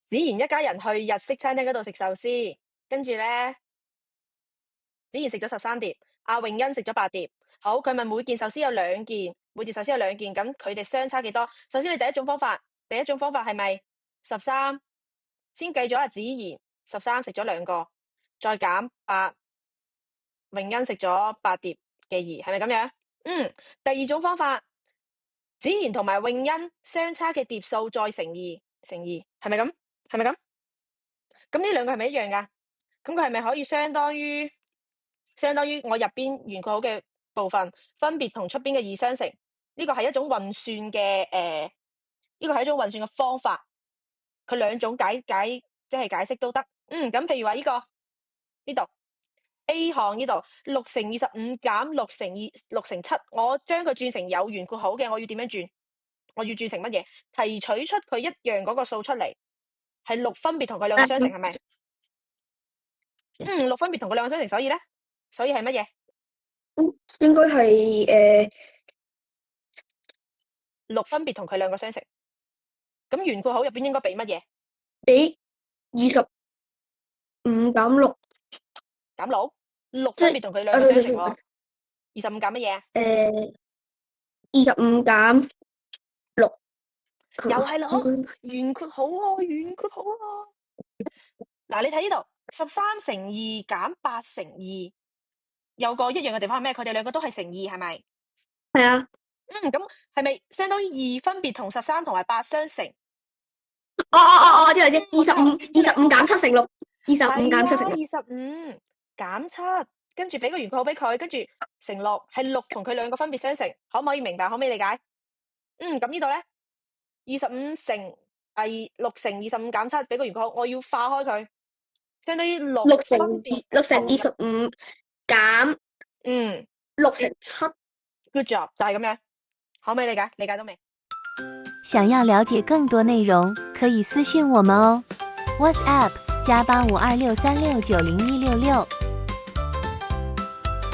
子賢一家人去日式餐廳嗰度食壽司，跟住咧，子賢食咗13碟，阿詠欣食咗8碟。好，佢問每件壽司有2件，每件壽司有2件，咁佢哋相差幾多？首先你第一種方法係咪13？先計咗阿子賢13食咗2個，再減8，詠欣食咗8碟嘅2，係咪咁樣？第二種方法，子賢同埋詠欣相差嘅碟數再乘2，係咪咁？係咪咁？咁呢兩個係咪一樣㗎？咁佢係咪可以相當於我入邊圓括號嘅部分分別同出邊嘅2相乘？呢個係一種運算嘅呢個係一種運算嘅方法。佢兩種解釋都得。咁譬如話呢個呢度 A 項呢度6乘25減6乘7，我將佢轉成有圓括號嘅，我要點樣轉？我要轉成乜嘢？提取出佢一樣嗰個數出嚟，係6分別同佢兩個相乘，係咪？6分別同佢兩個相乘，所以係乜嘢？應該係6分別同佢兩個相乘。咁圓括號入邊應該俾乜嘢？俾25減6。減6分別同佢兩個相乘喎。25減乜嘢啊？25減6。又係咯，圓括號喎，圓括號喎。嗱，你睇呢度13乘2減8乘2，有個一樣嘅地方係咩？佢哋兩個都係乘2，係咪？係啊。咁係咪相當於2分別同13同埋8相乘？知25減7乘6。25減7乘6。25減7，跟住俾個圓括號俾佢，跟住乘6，係6同佢兩個分別相乘，可唔可以明白？可唔可以理解？咁呢度咧，6乘25減7，俾個圓括號，我要化開佢，相當於6乘25減6乘7。Good job，就係咁樣，可唔可以理解？理解到未？想要了解更多內容，可以私訊我們哦。WhatsApp +852636901666。